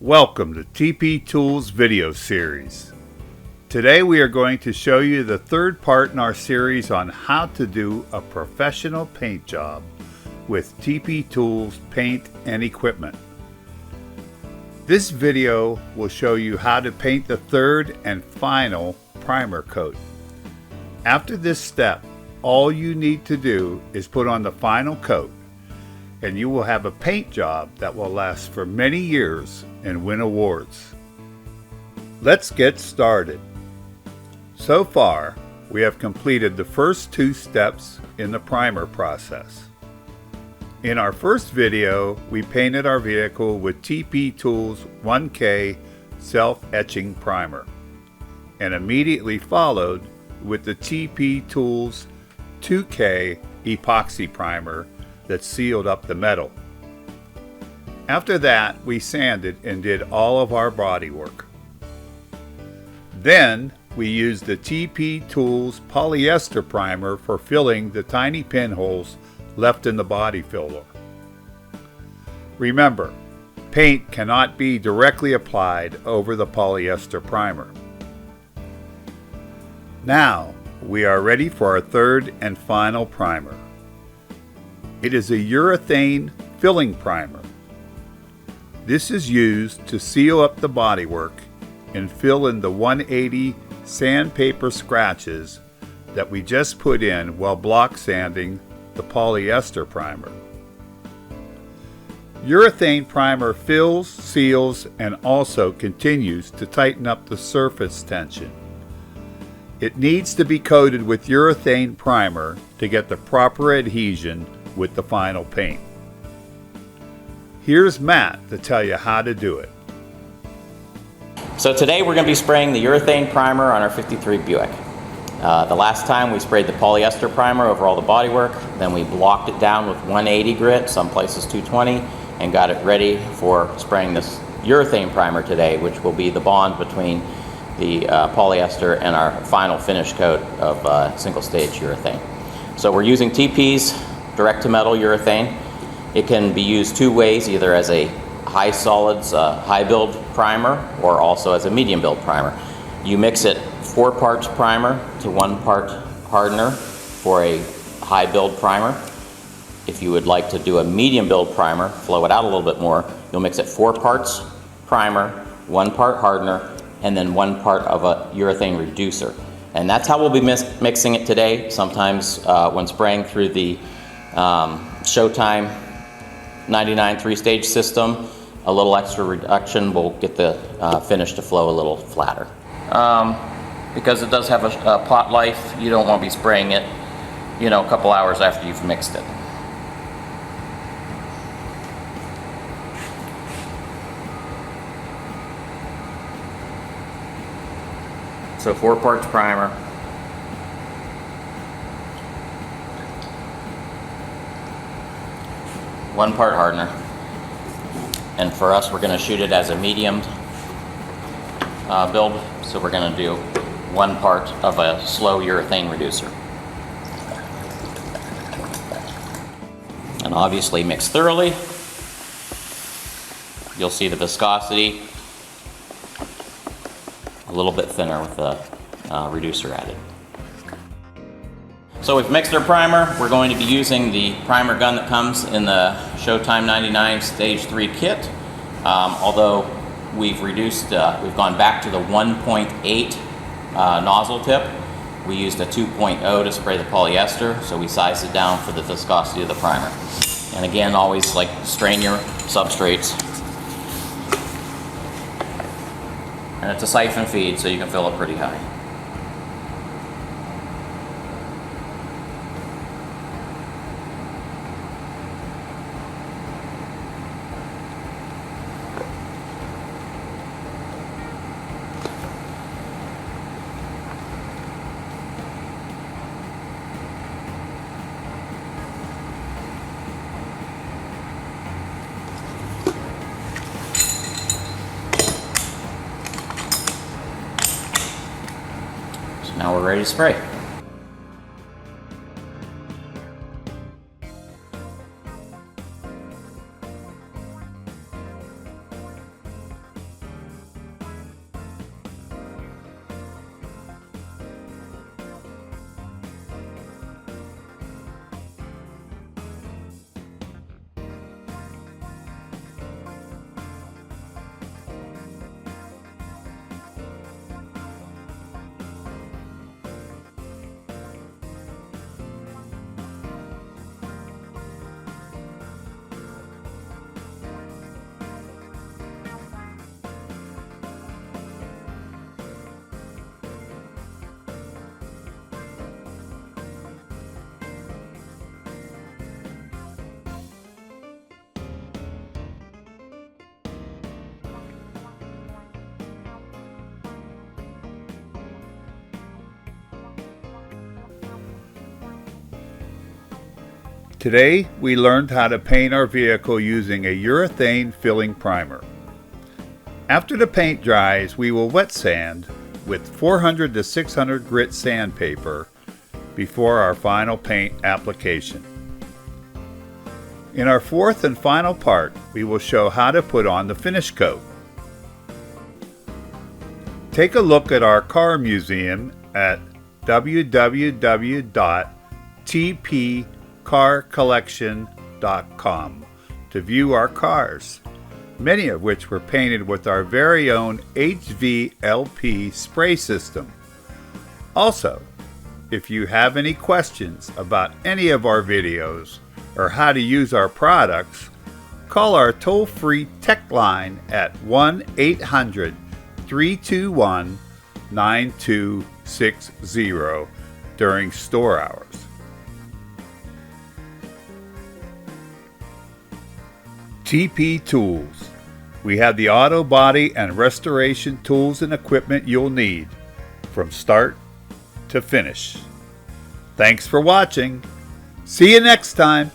Welcome to TP Tools video series. Today we are going to show you the third part in our series on how to do a professional paint job with TP Tools paint and equipment. This video will show you how to paint the third and final primer coat. After this step, all you need to do is put on the final coat, and you will have a paint job that will last for many years and win awards. Let's get started. So far, we have completed the first two steps in the primer process. In our first video, we painted our vehicle with TP Tools 1K self-etching primer, and immediately followed with the TP Tools 2K epoxy primer that sealed up the metal. After that, we sanded and did all of our body work. Then we used the TP Tools polyester primer for filling the tiny pinholes left in the body filler. Remember, paint cannot be directly applied over the polyester primer. Now we are ready for our third and final primer. It is a urethane filling primer. This is used to seal up the bodywork and fill in the 180 sandpaper scratches that we just put in while block sanding the polyester primer. Urethane primer fills, seals, and also continues to tighten up the surface tension. It needs to be coated with urethane primer to get the proper adhesion with the final paint. Here's Matt to tell you how to do it. So today we're going to be spraying the urethane primer on our 53 Buick. The last time we sprayed the polyester primer over all the bodywork, then we blocked it down with 180 grit, some places 220, and got it ready for spraying this urethane primer today, which will be the bond between the polyester and our final finish coat of single stage urethane. So we're using TP's direct to metal urethane. It can be used two ways, either as a high solids high build primer or also as a medium build primer. You mix it 4 parts primer to 1 part hardener for a high build primer. If you would like to do a medium build primer, flow it out a little bit more, you'll mix it 4 parts primer, 1 part hardener, and then 1 part of a urethane reducer. And that's how we'll be mixing it today. Sometimes when spraying through the Showtime 99 3-stage system, a little extra reduction will get the finish to flow a little flatter. Because it does have a pot life, you don't want to be spraying it, a couple hours after you've mixed it. So 4 parts primer, 1 part hardener, and for us we're going to shoot it as a medium build, so we're going to do 1 part of a slow urethane reducer. And obviously mix thoroughly. You'll see the viscosity a little bit thinner with the reducer added. So we've mixed our primer. We're going to be using the primer gun that comes in the Showtime 99 Stage 3 kit. Although we've reduced, we've gone back to the 1.8 nozzle tip. We used a 2.0 to spray the polyester, so we sized it down for the viscosity of the primer. And again, always strain your substrates. And it's a siphon feed, so you can fill it pretty high. Now we're ready to spray. Today we learned how to paint our vehicle using a urethane filling primer. After the paint dries, we will wet sand with 400 to 600 grit sandpaper before our final paint application. In our fourth and final part, we will show how to put on the finish coat. Take a look at our car museum at www.tpcarcollection.com to view our cars, many of which were painted with our very own hvlp spray system. Also, if you have any questions about any of our videos or how to use our products, call our toll-free tech line at 1-800-321-9260 during store hours. TP Tools. We have the auto body and restoration tools and equipment you'll need from start to finish. Thanks for watching. See you next time.